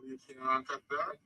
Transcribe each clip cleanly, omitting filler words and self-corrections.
You can't cut that.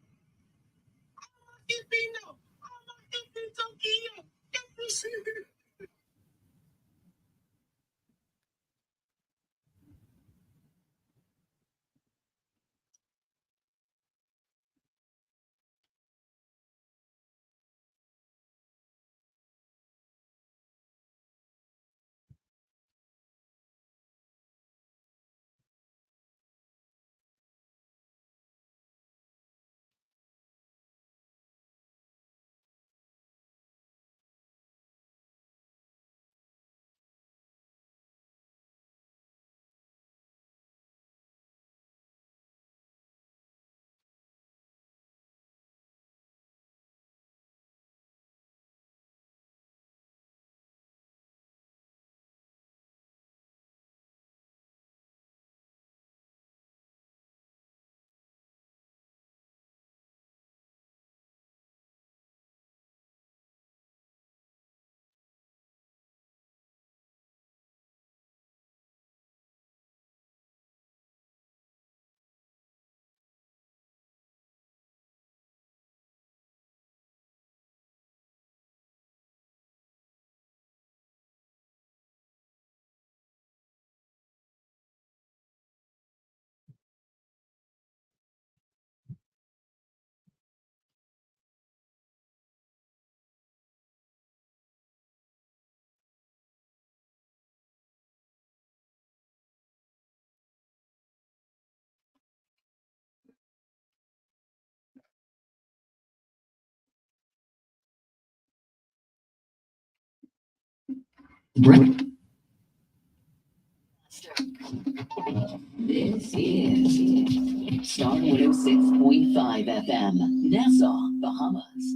This is Star 106.5 FM, Nassau, Bahamas.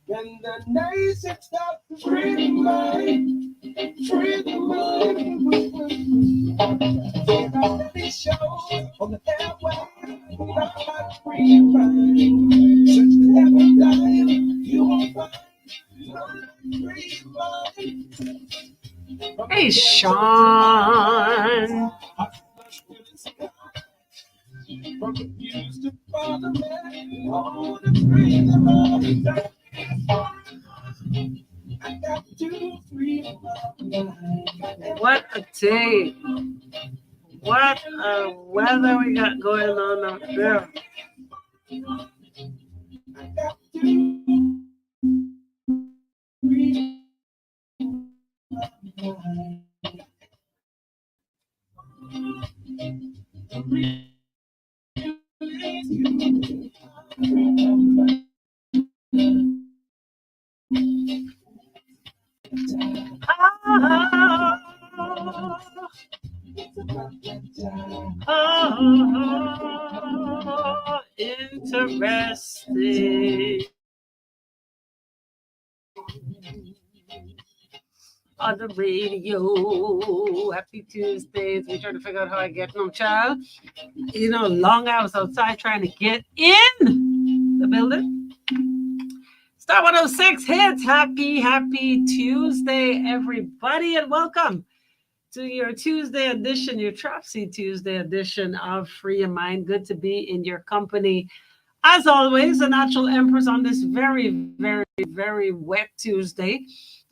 When the nation starts to free the mind, free the mind. Reality shows on the airwaves, not free mind. Search the heaven dial, you will find free mind. Hey, Sean. From the news to parliament, all the freedom of the day. I got to free my mind. What a day. What a weather we got going on out there. I got to free Interesting. On the radio. Happy Tuesdays. We're trying to figure out how I get no child. You know, long hours outside trying to get in the building. Star 106 hits. Happy Tuesday, everybody, and welcome to your Tuesday edition, your Tropsy Tuesday edition of Free Your Mind. Good to be in your company. As always, the natural Empress on this very wet Tuesday.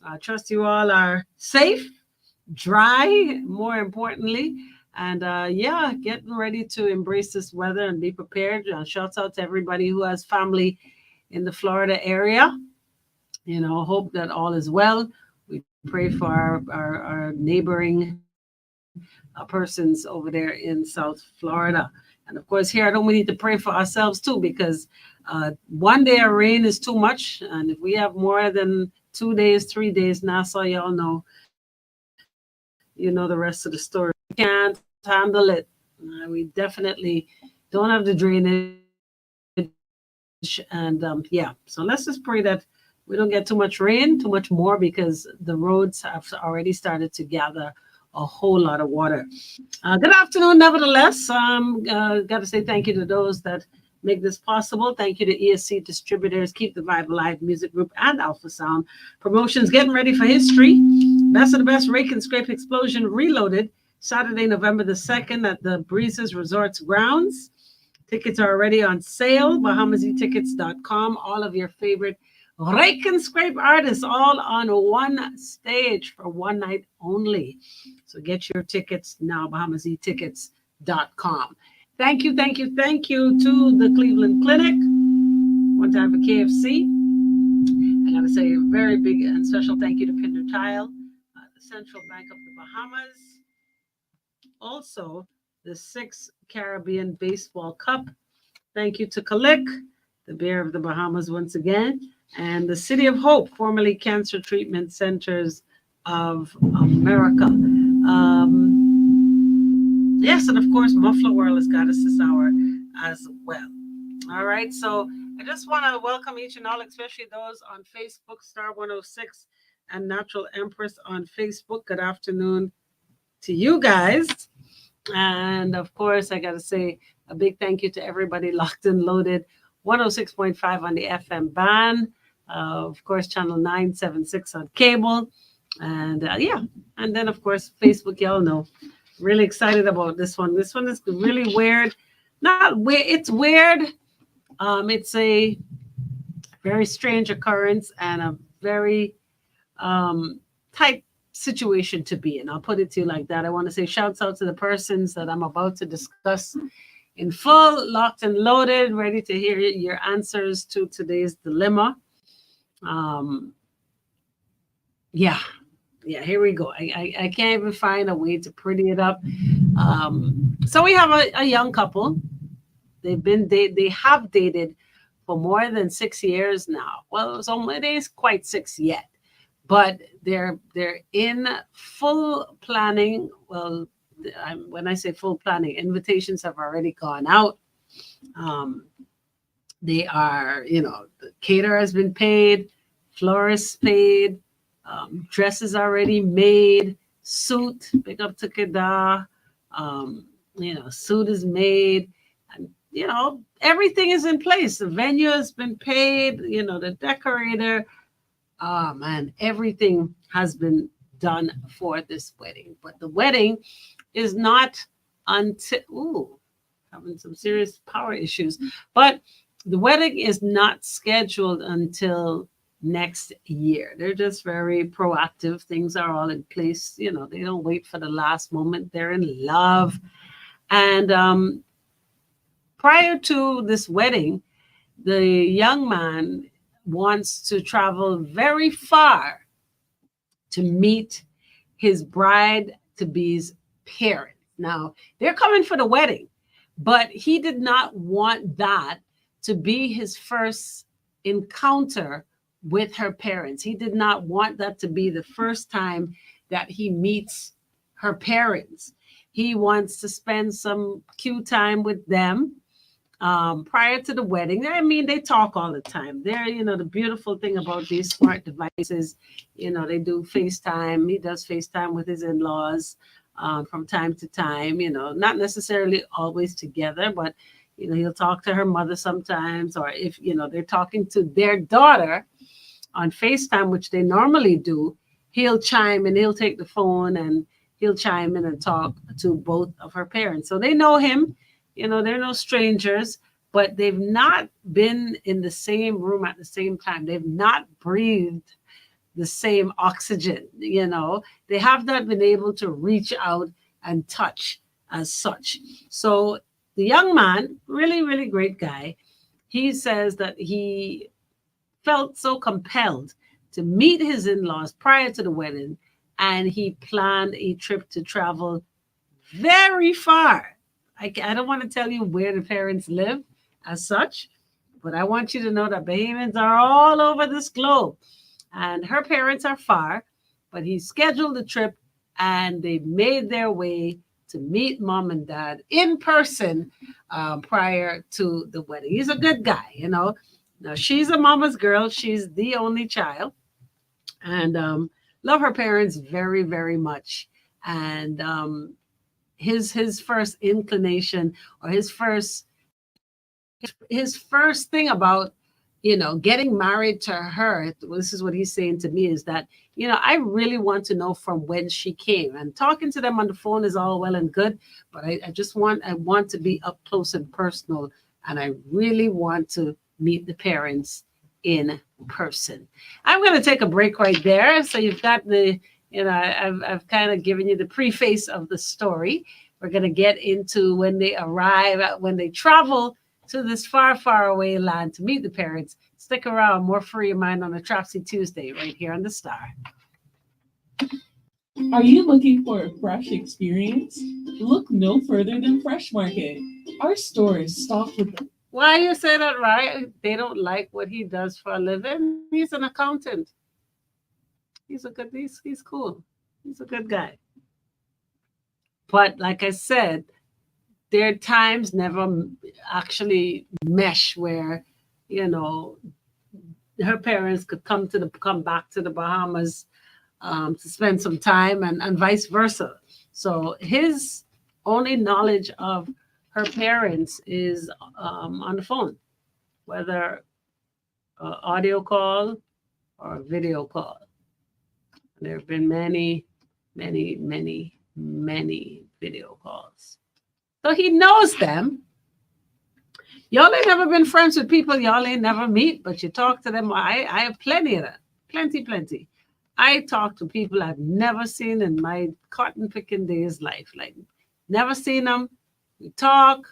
I trust you all are safe, dry, more importantly, and getting ready to embrace this weather and be prepared. Shouts out to everybody who has family in the Florida area. You know, hope that all is well. We pray for our neighboring persons over there in South Florida. And of course, here at home, we need to pray for ourselves too, because one day of rain is too much. And if we have more than 2 days, 3 days, Nassau, y'all know, you know the rest of the story. We can't handle it. We definitely don't have the drainage. And yeah, so let's just pray that we don't get too much rain, too much more, because the roads have already started to gather a whole lot of water. Good afternoon, nevertheless. Got to say thank you to those that make this possible. Thank you to ESC Distributors, Keep the Vibe Alive Music Group, and Alpha Sound Promotions. Getting ready for history. Best of the Best Rake and Scrape Explosion Reloaded, Saturday, November the 2nd at the Breezes Resorts grounds. Tickets are already on sale, BahamasEtickets.com. All of your favorite rake and scrape artists all on one stage for one night only. So get your tickets now, BahamasEtickets.com. Thank you to the Cleveland Clinic. One time for KFC. I got to say a very big and special thank you to Pinder Tile, the Central Bank of the Bahamas. Also, the 6th Caribbean Baseball Cup. Thank you to Kalik, the Bear of the Bahamas once again, and the City of Hope, formerly Cancer Treatment Centers of America. Yes, and of course, Muffler World has got us this hour as well. All right, so I just want to welcome each and all, especially those on Facebook, Star 106 and Natural Empress on Facebook. Good afternoon to you guys. And of course, I got to say a big thank you to everybody locked and loaded. 106.5 on the FM band. Of course, channel 976 on cable. And yeah, and then of course, Facebook, y'all know. Really excited about this one. This one is really weird. Not weird, it's weird. It's a very strange occurrence and a very tight situation to be in. I'll put it to you like that. I want to say shouts out to the persons that I'm about to discuss in full, locked and loaded, ready to hear your answers to today's dilemma. Yeah, here we go. I can't even find a way to pretty it up. So we have a young couple. They have dated for more than 6 years now. Well, it is quite 6 yet, but they're in full planning. Well, when I say full planning, invitations have already gone out. They are, the caterer has been paid, florist paid, dresses already made, suit, big up to Kedah, suit is made, and everything is in place. The venue has been paid, the decorator, everything has been done for this wedding. But the wedding is not until having some serious power issues. But the wedding is not scheduled until next year. They're just very proactive. Things are all in place. They don't wait for the last moment. They're in love. And prior to this wedding, the young man wants to travel very far to meet his bride-to-be's parents. Now, they're coming for the wedding, but he did not want that to be his first encounter with her parents. He did not want that to be the first time that he meets her parents. He wants to spend some cute time with them prior to the wedding. I mean, they talk all the time. They're, the beautiful thing about these smart devices, they do FaceTime. He does FaceTime with his in-laws from time to time, not necessarily always together, but, he'll talk to her mother sometimes, or if, they're talking to their daughter on FaceTime, which they normally do, he'll chime and he'll take the phone and he'll chime in and talk to both of her parents. So they know him, they're no strangers, but they've not been in the same room at the same time. They've not breathed the same oxygen, they have not been able to reach out and touch as such. So the young man, really, really great guy, he says that he felt so compelled to meet his in-laws prior to the wedding, and he planned a trip to travel very far. I don't want to tell you where the parents live as such, but I want you to know that Bahamians are all over this globe. And her parents are far, but he scheduled the trip and they made their way to meet mom and dad in person prior to the wedding. He's a good guy, you know. Now, she's a mama's girl. She's the only child and love her parents very, very much. And his first inclination or his first thing about getting married to her, this is what he's saying to me, is that I really want to know from when she came. And talking to them on the phone is all well and good, but I want to be up close and personal, and I really want to meet the parents in person. I'm going to take a break right there. So you've got the I've kind of given you the preface of the story. We're going to get into when they arrive, when they travel to this far, far away land to meet the parents. Stick around, more Free Your Mind on a Tropsy Tuesday right here on The Star. Are you looking for a fresh experience? Look no further than Fresh Market. Our store is stocked with the... Why you say that, right? They don't like what he does for a living. He's an accountant. He's cool. He's a good guy. But like I said, their times never actually mesh where, her parents could come back to the Bahamas to spend some time and vice versa. So his only knowledge of her parents is on the phone, whether audio call or video call. There have been many, many, many, many video calls. So he knows them. Y'all ain't never been friends with people y'all ain't never meet, but you talk to them. I have plenty of that. Plenty. I talk to people I've never seen in my cotton picking days life. Like, never seen them. We talk.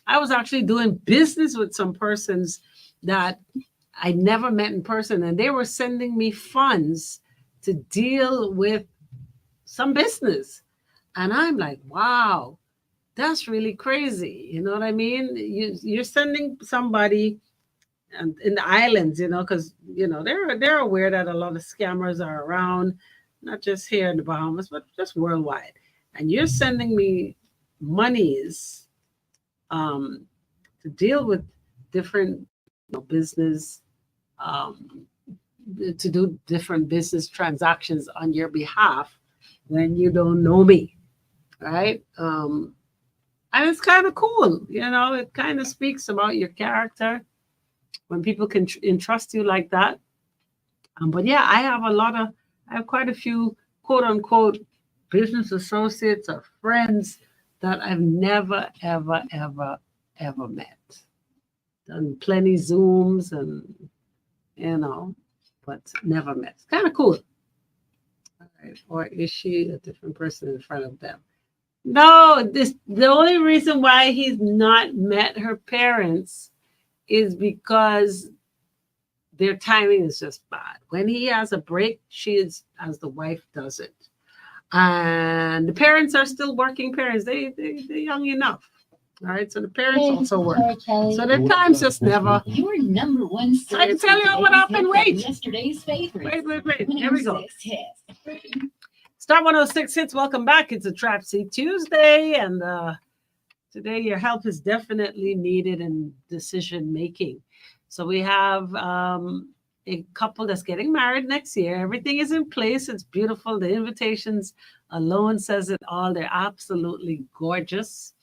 I was actually doing business with some persons that I never met in person, and they were sending me funds to deal with some business. And I'm like, wow, that's really crazy. You know what I mean? You're sending somebody in the islands, because, they're aware that a lot of scammers are around, not just here in the Bahamas, but just worldwide. And you're sending me monies to deal with different business, to do different business transactions on your behalf when you don't know me, right? And it's kind of cool, it kind of speaks about your character when people can entrust you like that. But yeah, I have quite a few quote unquote business associates or friends that I've never, ever, ever, ever met. Done plenty Zooms and, but never met. It's kind of cool. All right. Or is she a different person in front of them? No, the only reason why he's not met her parents is because their timing is just bad. When he has a break, she is as the wife does it. And the parents are still working parents. They're young enough. All right, so the parents also work. So their times just never. Your number one. I can tell you what happened. Wait. Yesterday's favorite. Wait. Here we go. Star 106 hits. Welcome back. It's a Tropsy Tuesday, and today your help is definitely needed in decision making. So we have a couple that's getting married next year. Everything is in place. It's beautiful. The invitations alone says it all. They're absolutely gorgeous.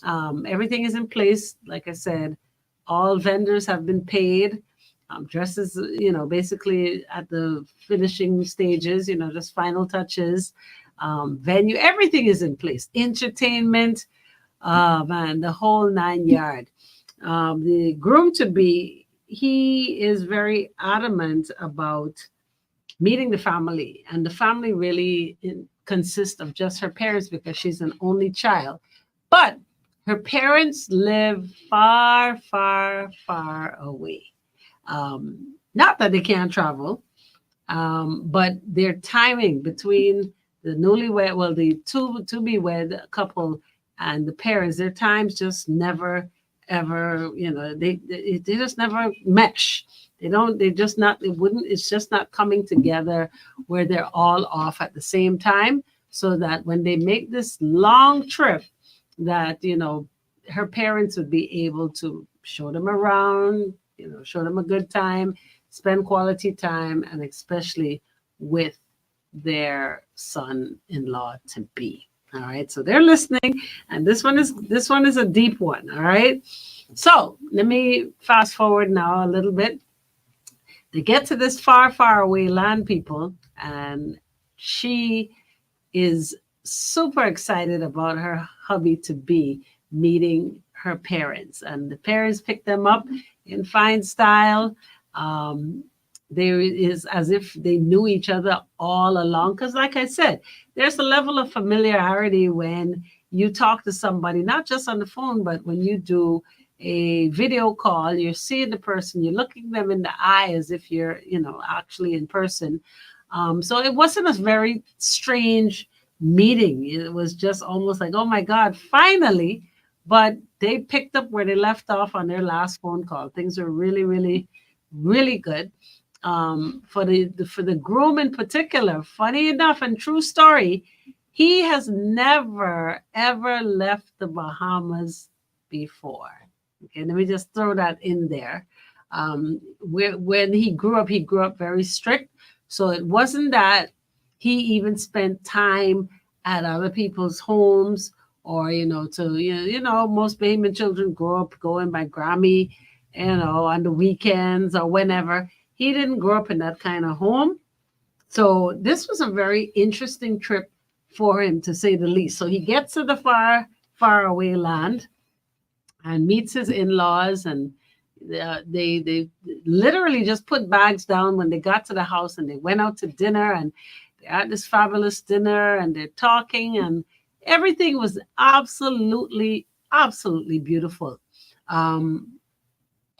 Everything is in place. Like I said, all vendors have been paid. Dresses, basically at the finishing stages, just final touches. Venue, everything is in place. Entertainment, the whole 9 yard. The groom-to-be, he is very adamant about meeting the family. And the family really consists of just her parents because she's an only child. But her parents live far, far, far away. Not that they can't travel, but their timing between newlywed, well, the to be wed couple and the parents, their times just never ever, they just never mesh. They just not, it wouldn't, it's just not coming together where they're all off at the same time, so that when they make this long trip, that, her parents would be able to show them around, show them a good time, spend quality time, and especially with their son-in-law to be. All right, so they're listening, and this one is a deep one. All right, so let me fast forward now a little bit. They get to this far, far away land, people, and she is super excited about her hubby to be meeting her parents, and the parents pick them up in fine style. There is as if they knew each other all along, because like I said, there's a level of familiarity when you talk to somebody, not just on the phone, but when you do a video call, you're seeing the person, you're looking them in the eye as if you're, actually in person. So it wasn't a very strange meeting. It was just almost like, oh my God, finally. But they picked up where they left off on their last phone call. Things are really, really, really good. For the groom in particular, funny enough and true story, he has never ever left the Bahamas before. Okay, let me just throw that in there. When he grew up very strict, so it wasn't that he even spent time at other people's homes, or most Bahamian children grow up going by Grammy, on the weekends or whenever. He didn't grow up in that kind of home. So this was a very interesting trip for him, to say the least. So he gets to the far, far away land and meets his in-laws, and they literally just put bags down when they got to the house, and they went out to dinner, and they had this fabulous dinner, and they're talking, and everything was absolutely, absolutely beautiful. Let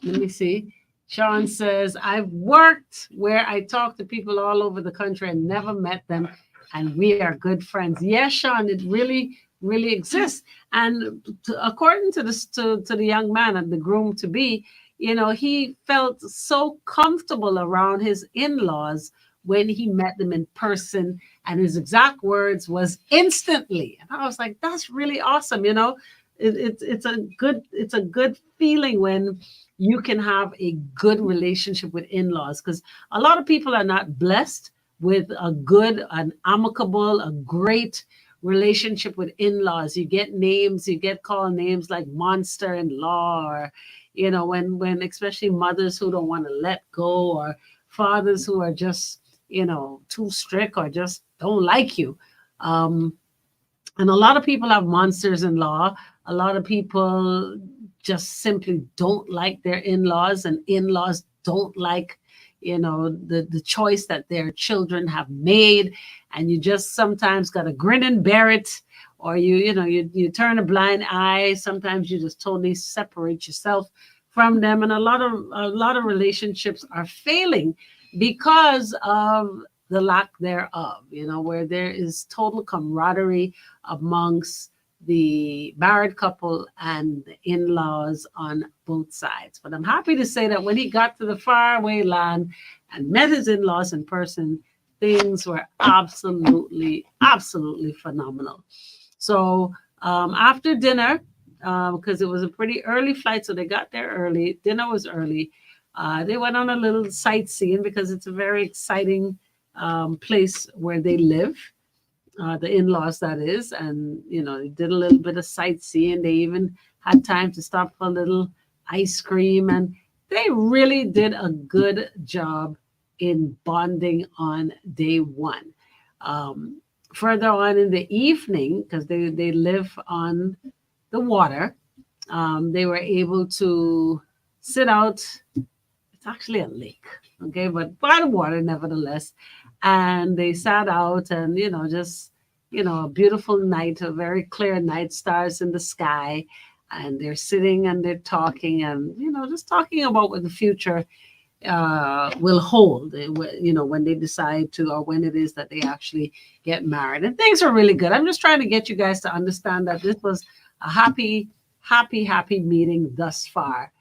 me see. Sean says, I've worked where I talk to people all over the country and never met them, and we are good friends. Yes, Sean, it really, really exists. And according to the young man and the groom to be, he felt so comfortable around his in-laws when he met them in person, and his exact words was instantly. And I was like, that's really awesome. It's a good feeling when you can have a good relationship with in-laws, because a lot of people are not blessed with a good, an amicable, a great relationship with in-laws. You get called names like monster-in-law, or when especially mothers who don't want to let go, or fathers who are just too strict, or just don't like you. And a lot of people have monsters-in-law. A lot of people just simply don't like their in-laws, and in-laws don't like the choice that their children have made, and you just sometimes got to grin and bear it, or you turn a blind eye. Sometimes you just totally separate yourself from them, and a lot of relationships are failing because of the lack thereof, where there is total camaraderie amongst the married couple and the in-laws on both sides. But I'm happy to say that when he got to the faraway land and met his in-laws in person, things were absolutely, absolutely phenomenal. So after dinner, because it was a pretty early flight, so they got there early, dinner was early, they went on a little sightseeing, because it's a very exciting place where they live. The in-laws, that is, and they did a little bit of sightseeing. They even had time to stop for a little ice cream, and they really did a good job in bonding on day one. Further on in the evening, because they live on the water, they were able to sit out. It's actually a lake, okay, but by the water nevertheless. And they sat out, and just a beautiful night, a very clear night, stars in the sky, and they're sitting and they're talking, and just talking about what the future will hold, when they decide to, or when it is that they actually get married. And things are really good. I'm just trying to get you guys to understand that this was a happy meeting thus far.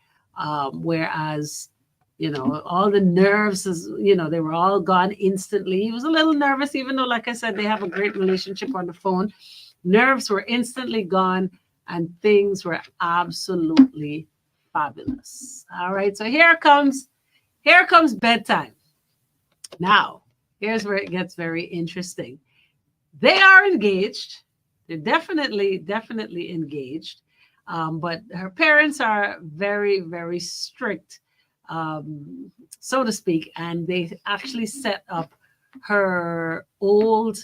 Whereas, all the nerves, they were all gone instantly. He was a little nervous, even though, like I said, they have a great relationship on the phone. Nerves were instantly gone, and things were absolutely fabulous. All right, so here comes bedtime. Now, here's where it gets very interesting. They are engaged. They're definitely engaged. But her parents are very, very strict, so to speak, and they actually set up her old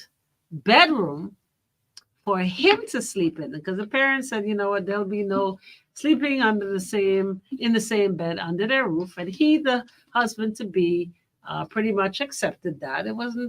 bedroom for him to sleep in, because the parents said, you know what, there'll be no sleeping in the same bed under their roof, and he, the husband to be, pretty much accepted that. That wasn't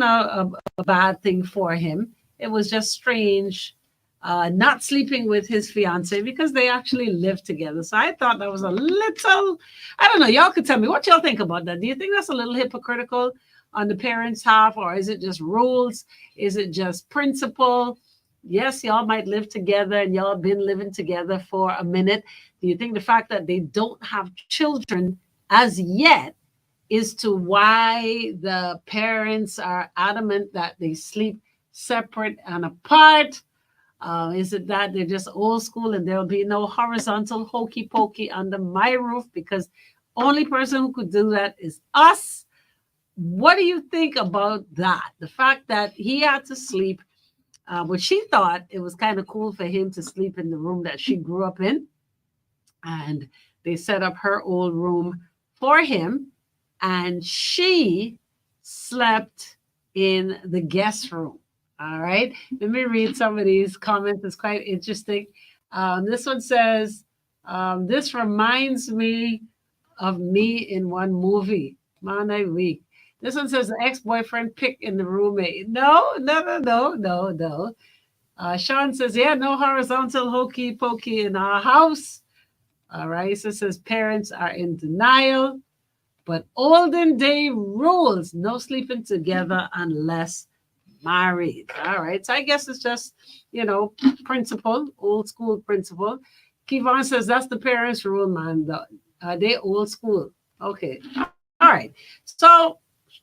a bad thing for him. It was just strange, not sleeping with his fiance, because they actually live together. So I thought that was a little, I don't know. Y'all could tell me what y'all think about that. Do you think that's a little hypocritical on the parents' half, or is it just rules? Is it just principle? Yes, y'all might live together and y'all been living together for a minute. Do you think the fact that they don't have children as yet is to why the parents are adamant that they sleep separate and apart? Is it that they're just old school and there'll be no horizontal hokey pokey under my roof, because only person who could do that is us? What do you think about that? The fact that he had to sleep, but she thought it was kind of cool for him to sleep in the room that she grew up in. And they set up her old room for him. And she slept in the guest room. All right. Let me read some of these comments. It's quite interesting. This one says, this reminds me of me in one movie. Monday week. This one says the ex-boyfriend picked in the roommate. No. Sean says, yeah, no horizontal hokey pokey in our house. All right. So it says parents are in denial, but olden day rules, no sleeping together unless married. All right. So I guess it's just, principle, old school principle. Kevon says that's the parents' rule, man. They old school. Okay. All right. So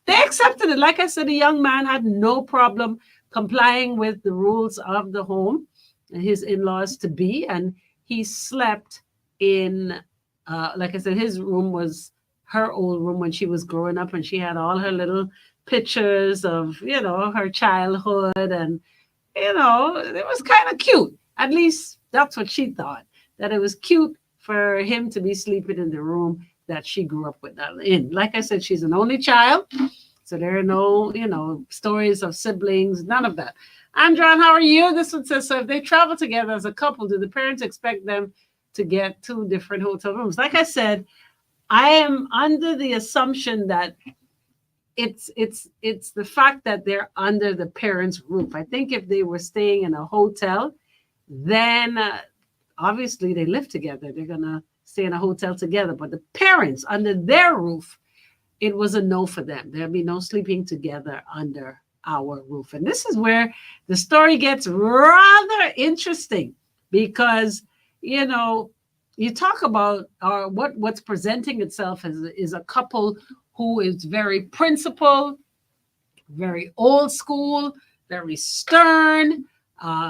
they accepted it. Like I said, the young man had no problem complying with the rules of the home and his in-laws to be. And he slept in, like I said, his room was her old room when she was growing up, and she had all her little pictures of, her childhood. And, it was kind of cute. At least that's what she thought, that it was cute for him to be sleeping in the room that she grew up with in. Like I said, she's an only child. So there are no, stories of siblings, none of that. Andron, how are you? This one says, so if they travel together as a couple, do the parents expect them to get 2 different hotel rooms? Like I said, I am under the assumption that it's the fact that they're under the parents' roof. I think if they were staying in a hotel, then obviously they live together. They're going to stay in a hotel together. But the parents under their roof, it was a no for them. There'll be no sleeping together under our roof. And this is where the story gets rather interesting, because, you talk about what's presenting itself is a couple who is very principled, very old school, very stern,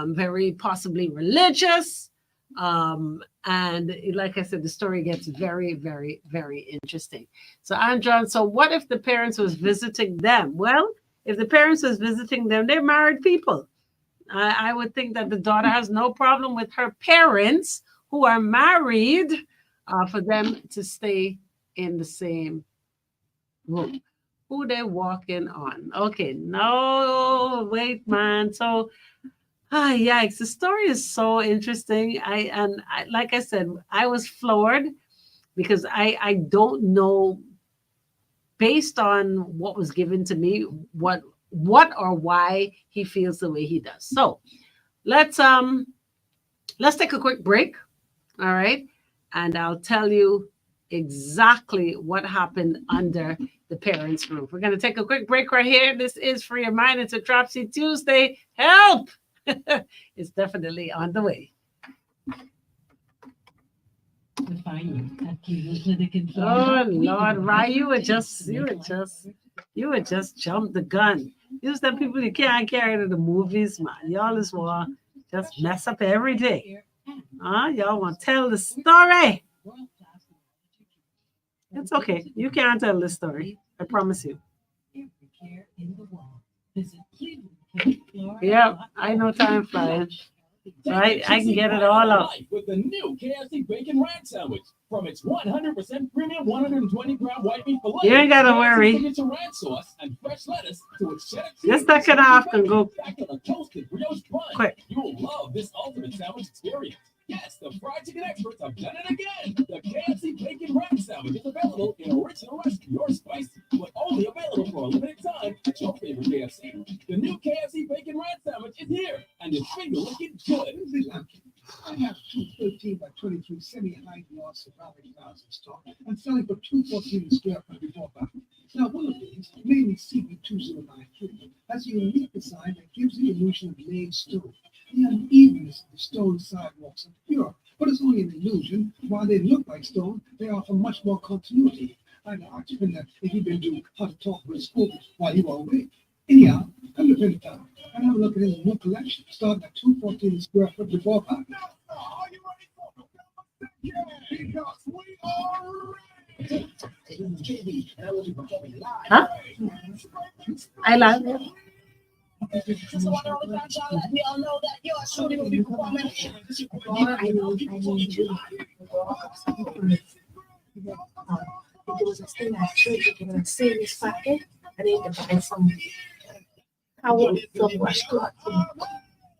very possibly religious. And like I said, the story gets very, very, very interesting. So, Andron, so what if the parents was visiting them? Well, if the parents was visiting them, they're married people. I would think that the daughter has no problem with her parents who are married for them to stay in the same room. Who they walking on? Okay, no, wait, man. So, yikes! The story is so interesting. Like I said, I was floored because I don't know, based on what was given to me, what or why he feels the way he does. So let's take a quick break. All right, and I'll tell you exactly what happened under the parents' roof. We're going to take a quick break right here. This is Free Your Mind. It's a Dropsy Tuesday. Help! It's definitely on the way. Oh Lord, Ryan, you would just jump the gun. You the people you can't carry to the movies, man. Y'all is want just mess up every day. Y'all want to tell the story. It's okay. You can't tell the story. I promise you. Yeah, I know time flying. Right? I can get it all out. With the new KFC Bacon Rack Sandwich. From its 100% premium 120-gram white meat fillet. You ain't got to worry. Signature ranch sauce and fresh lettuce to its cheddar cheese. Just stuck it off and go quick. You will love this ultimate sandwich experience. Yes, the fried chicken experts have done it again. The KFC Bacon Rack Sandwich is available in original recipe or spicy, but only available for a limited time at your favorite KFC. The new KFC Bacon Rack Sandwich is here, and it's finger looking good. I have two 13 by 23 semi-high gloss ceramic vases in stock and selling for $214 a square foot before back. Now, one of these, mainly CB2093, has a unique design that gives the illusion of laid stone. The unevenness of the stone sidewalks are pure, but it's only an illusion. While they look like stone, they offer much more continuity. I'd asked him that if he'd been doing how to talk with school while he was away. Anyhow, come to Princeton and have a look at his new collection, starting at $214 a square foot before back. Are you ready for the because we are ready. Huh? I love it. So I know that y'all let me all know that you're shooting will be performing. I need you. There was a thing I showed you in a serious packet. I need to buy some. I want some wash cloth.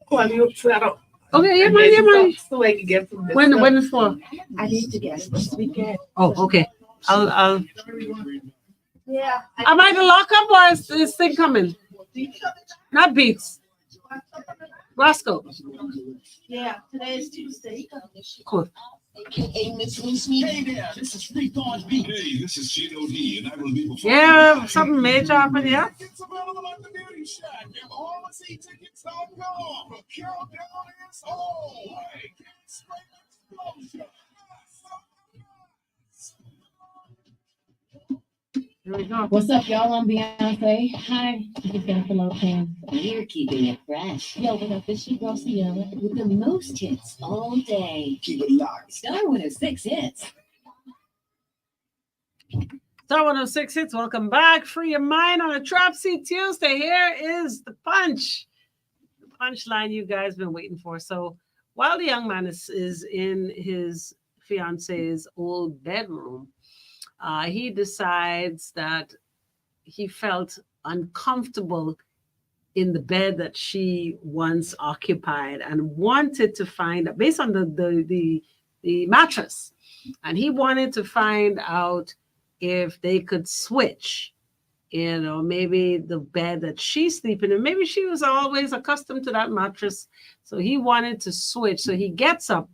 Call you flat out. Okay, yeah, man. So I can get some. When is for? I need to get this weekend. Oh, okay. I'll. Yeah. Am I the lockup or is this thing coming? Not Beats. Roscoe. Yeah, today is Tuesday. Cool. AKA Miss Lucy. Hey there, this is Free Thorns Beat. Hey, this is Chino D, and I will be before. Yeah, something major happened here. Tickets available at the Beauty Shack and allthetickets.com. The countdown is on. Explosion. Here we go. What's up, y'all? I'm Beyonce. Hi, this is Jennifer Lopez. We're keeping it fresh. Yo, with official girl Sierra with the most hits all day. Keep it locked. Star 106 hits. Star 106 hits. Welcome back. Free your mind on a Dropsy Tuesday. Here is the punch. The punchline you guys been waiting for. So while the young man is in his fiance's old bedroom, he decides that he felt uncomfortable in the bed that she once occupied and wanted to find, based on the mattress, and he wanted to find out if they could switch, maybe the bed that she's sleeping in. Maybe she was always accustomed to that mattress, so he wanted to switch. So he gets up.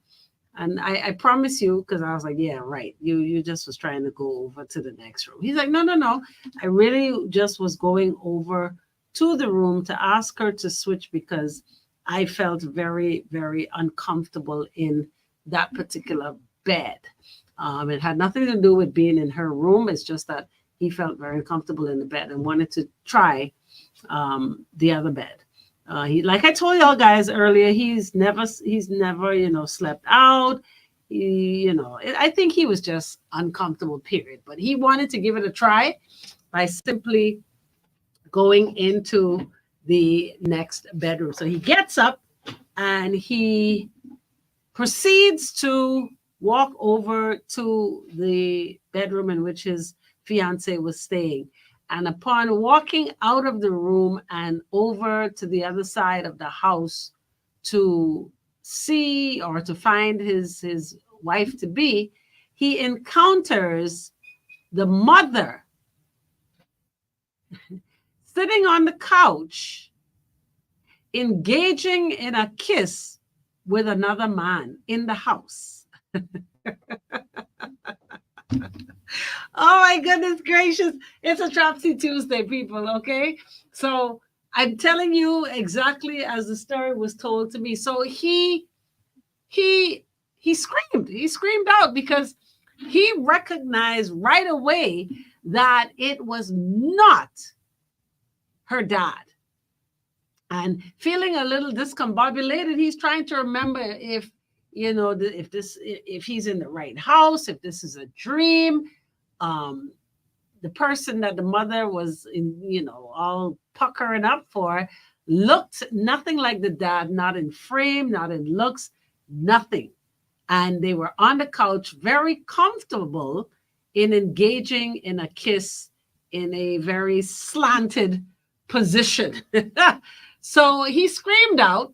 And I promise you, because I was like, yeah, right. You just was trying to go over to the next room. He's like, no. I really just was going over to the room to ask her to switch because I felt very, very uncomfortable in that particular bed. It had nothing to do with being in her room. It's just that he felt very uncomfortable in the bed and wanted to try the other bed. Like I told y'all guys earlier, he's never, slept out. I think he was just uncomfortable, period. But he wanted to give it a try by simply going into the next bedroom. So he gets up and he proceeds to walk over to the bedroom in which his fiance was staying. And upon walking out of the room and over to the other side of the house to see or to find his wife to be, he encounters the mother sitting on the couch, engaging in a kiss with another man in the house. Oh my goodness gracious. It's a Tropsy Tuesday, people. Okay. So I'm telling you exactly as the story was told to me. So he he screamed. He screamed out because he recognized right away that it was not her dad. And feeling a little discombobulated, he's trying to remember if if he's in the right house, if this is a dream. Um, the person that the mother was in, all puckering up for, looked nothing like the dad, not in frame, not in looks, nothing. And they were on the couch, very comfortable in engaging in a kiss in a very slanted position. So he screamed out,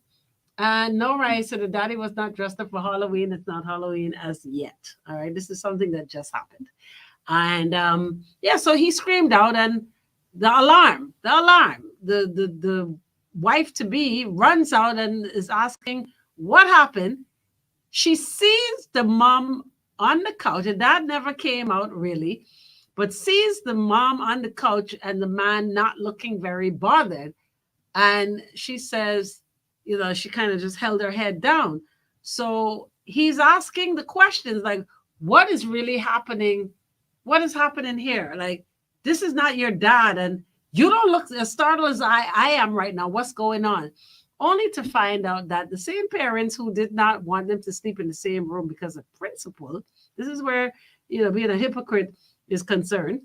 and no, right. So the daddy was not dressed up for Halloween. It's not Halloween as yet. All right. This is something that just happened. And yeah, so he screamed out, and the wife to be runs out and is asking what happened. She sees the mom on the couch. The dad never came out really, but sees the mom on the couch and the man not looking very bothered. And she says, she kind of just held her head down. So he's asking the questions like, what is really happening? What is happening here? Like, this is not your dad. And you don't look as startled as I am right now. What's going on? Only to find out that the same parents who did not want them to sleep in the same room because of principle, this is where, being a hypocrite is concerned,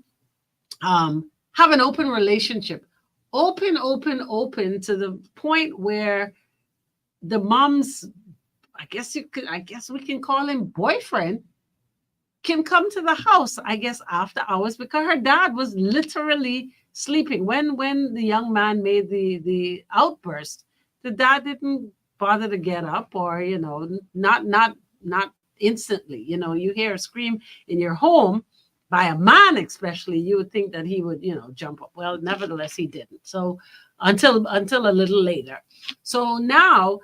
have an open relationship. Open to the point where the mom's, I guess we can call him boyfriend, can come to the house, I guess, after hours, because her dad was literally sleeping. When the young man made the outburst, the dad didn't bother to get up, or not instantly. You hear a scream in your home by a man, especially, you would think that he would, jump up. Well, nevertheless, he didn't. So until a little later. So now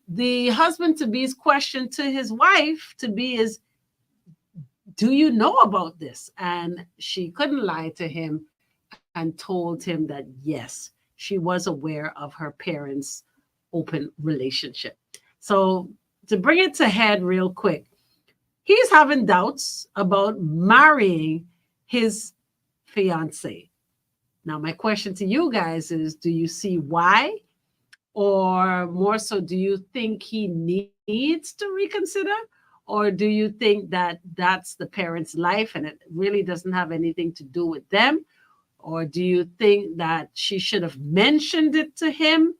the husband to be's question to his wife to be is, do you know about this? And she couldn't lie to him and told him that yes, she was aware of her parents' open relationship. So to bring it to head real quick, he's having doubts about marrying his fiance. Now, my question to you guys is, do you see why? Or more so, do you think he needs to reconsider? Or do you think that that's the parents' life and it really doesn't have anything to do with them? Or do you think that she should have mentioned it to him?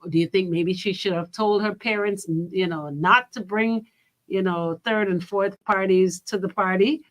Or do you think maybe she should have told her parents, not to bring, third and fourth parties to the party?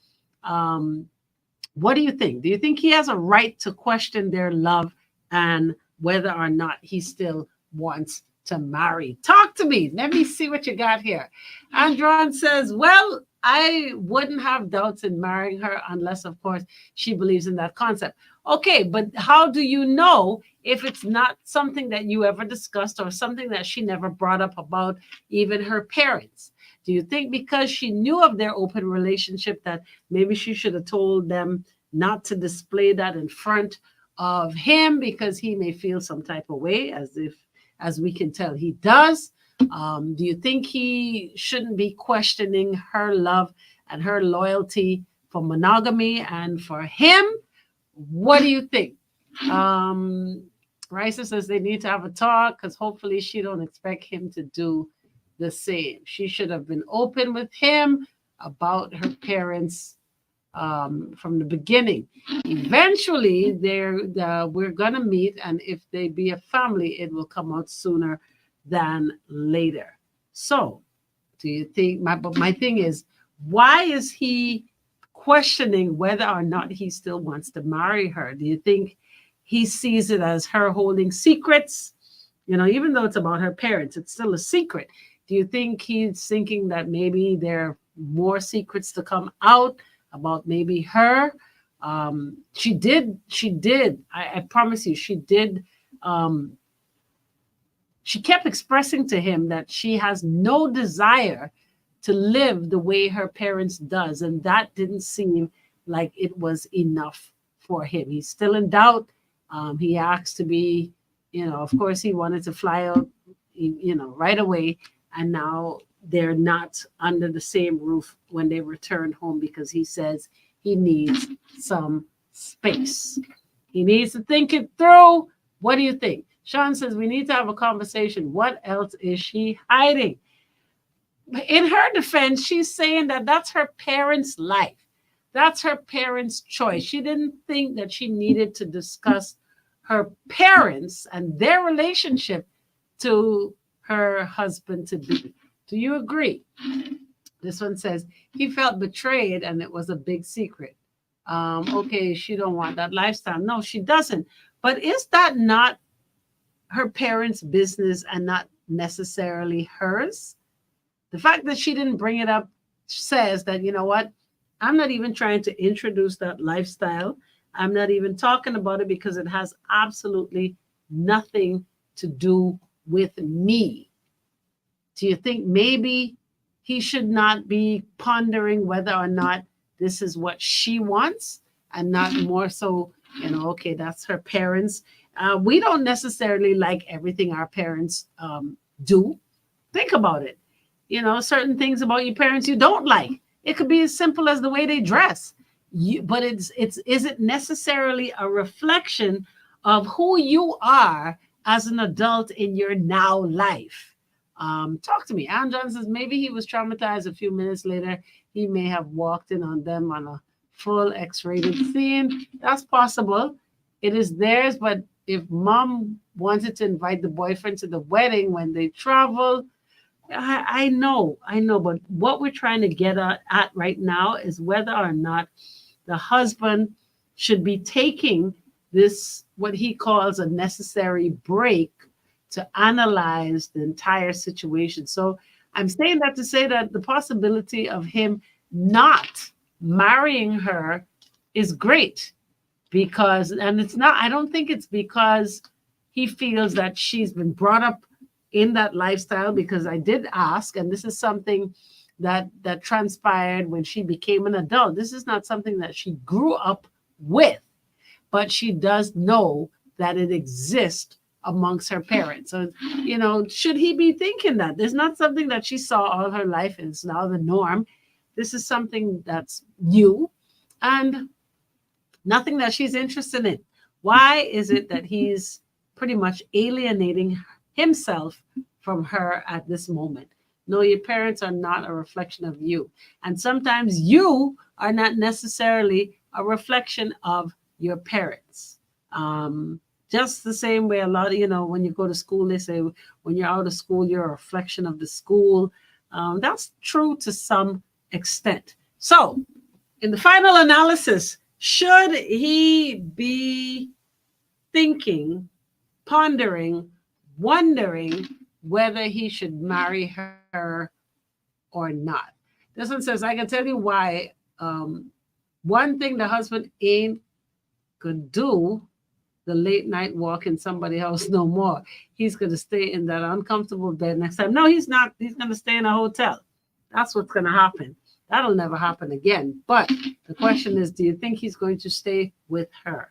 What do you think? Do you think he has a right to question their love and whether or not he still wants to marry? Talk to me. Let me see what you got here. Andron says, well, I wouldn't have doubts in marrying her unless, of course, she believes in that concept. Okay, but how do you know if it's not something that you ever discussed or something that she never brought up about even her parents? Do you think because she knew of their open relationship that maybe she should have told them not to display that in front of him because he may feel some type of way, as we can tell he does? Do you think he shouldn't be questioning her love and her loyalty for monogamy and for him? What do you think? Raisa says they need to have a talk because hopefully she don't expect him to do the same. She should have been open with him about her parents from the beginning. Eventually, we're gonna meet, and if they be a family, it will come out sooner than later. So, do you think? My thing is, why is he questioning whether or not he still wants to marry her? Do you think he sees it as her holding secrets? Even though it's about her parents, it's still a secret. Do you think he's thinking that maybe there are more secrets to come out about maybe her? She did. I promise you, she did. She kept expressing to him that she has no desire to live the way her parents does, and that didn't seem like it was enough for him. He's still in doubt. He asked to be, of course, he wanted to fly out, right away, and now they're not under the same roof when they return home because he says he needs some space. He needs to think it through. What do you think? Sean says we need to have a conversation. What else is she hiding? In her defense, she's saying that that's her parents' life. That's her parents' choice. She didn't think that she needed to discuss her parents and their relationship to her husband to be. Do you agree? This one says he felt betrayed and it was a big secret. Okay, she don't want that lifestyle. No, she doesn't. But is that not her parents' business and not necessarily hers? The fact that she didn't bring it up says that, you know what? I'm not even trying to introduce that lifestyle. I'm not even talking about it because it has absolutely nothing to do with me. Do you think maybe he should not be pondering whether or not this is what she wants and not more so, okay, that's her parents. We don't necessarily like everything our parents do. Think about it. Certain things about your parents you don't like. It could be as simple as the way they dress. But is it necessarily a reflection of who you are as an adult in your now life? Talk to me. Ann John says maybe he was traumatized. A few minutes later, he may have walked in on them on a full X-rated scene. That's possible. It is theirs, but if mom wanted to invite the boyfriend to the wedding when they travel, I know, but what we're trying to get at right now is whether or not the husband should be taking this, what he calls a necessary break to analyze the entire situation. So I'm saying that to say that the possibility of him not marrying her is great because, and it's not, I don't think it's because he feels that she's been brought up in that lifestyle, because I did ask, and this is something that transpired when she became an adult. This is not something that she grew up with, but she does know that it exists amongst her parents. So, should he be thinking that? There's not something that she saw all her life and it's now the norm. This is something that's new and nothing that she's interested in. Why is it that he's pretty much alienating himself from her at this moment? No, your parents are not a reflection of you. And sometimes you are not necessarily a reflection of your parents. Just the same way a lot of, when you go to school, they say when you're out of school, you're a reflection of the school. That's true to some extent. So in the final analysis, should he be thinking, pondering, wondering whether he should marry her or not? This one says, I can tell you why. One thing the husband ain't could do, the late night walk in somebody's house no more. He's going to stay in that uncomfortable bed next time. No, he's not. He's going to stay in a hotel. That's what's going to happen. That'll never happen again. But the question is, do you think he's going to stay with her?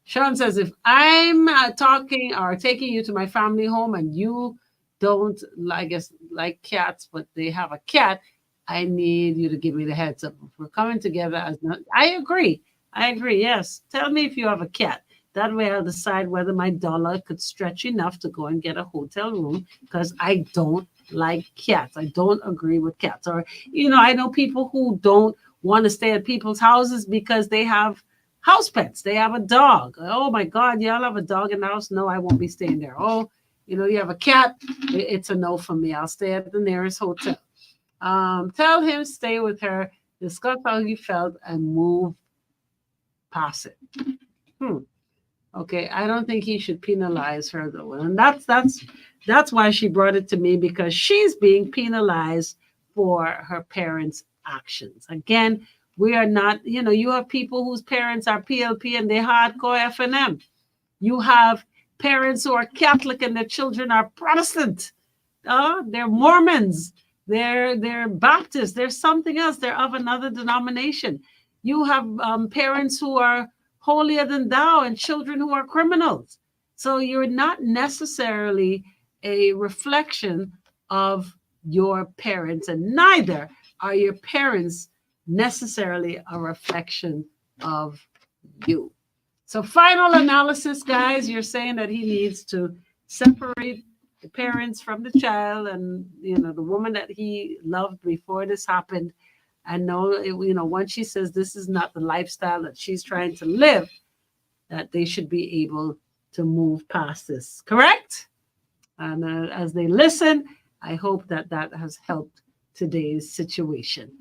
Sean says, if I'm talking or taking you to my family home and you don't, I guess, like cats, but they have a cat, I need you to give me the heads up. If we're coming together as not, I agree. Yes. Tell me if you have a cat. That way I'll decide whether my dollar could stretch enough to go and get a hotel room, because I don't like cats. I don't agree with cats. Or, I know people who don't want to stay at people's houses because they have house pets. They have a dog. Oh my God, y'all have a dog in the house? No, I won't be staying there. Oh, you have a cat? It's a no for me. I'll stay at the nearest hotel. Tell him, stay with her, discuss how he felt, and move past it. Okay, I don't think he should penalize her though. And that's why she brought it to me, because she's being penalized for her parents' actions. Again, we are not, you have people whose parents are PLP and they're hardcore F&M. You have parents who are Catholic and their children are Protestant. They're Mormons. they're Baptist, they're something else, they're of another denomination. You have parents who are holier than thou and children who are criminals. So you're not necessarily a reflection of your parents, and neither are your parents necessarily a reflection of you. So final analysis, guys, you're saying that he needs to separate the parents from the child, and the woman that he loved before this happened, and know, once she says this is not the lifestyle that she's trying to live, that they should be able to move past this. Correct? And as they listen, I hope that has helped today's situation.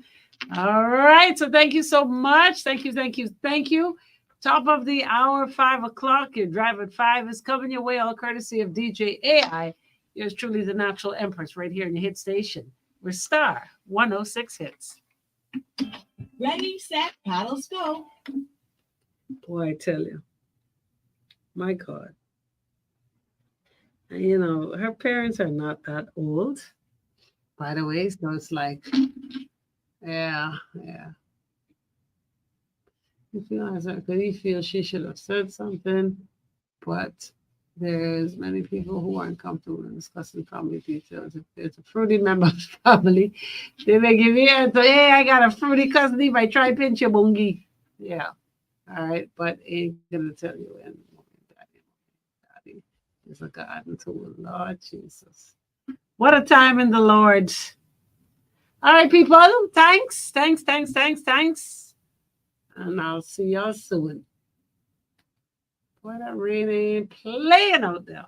All right. So thank you so much. Thank you. Top of the hour, 5 o'clock. Your Drive at 5 is coming your way, all courtesy of DJ AI. Yours truly, the natural Empress, right here in your hit station. We're Star 106 Hits. Ready, set, paddles, go. Boy, I tell you. My God. Her parents are not that old, by the way. So it's like, yeah. You feel she should have said something, but there's many people who aren't comfortable in discussing family details. If there's a fruity member of the family, they may give you answer, hey, I got a fruity cousin, if I try pinch your bungie. Yeah. All right. But ain't gonna tell you when daddy is a God until Lord Jesus. What a time in the Lord. All right, people. Thanks. And I'll see y'all soon. What a rain ain't playing out there.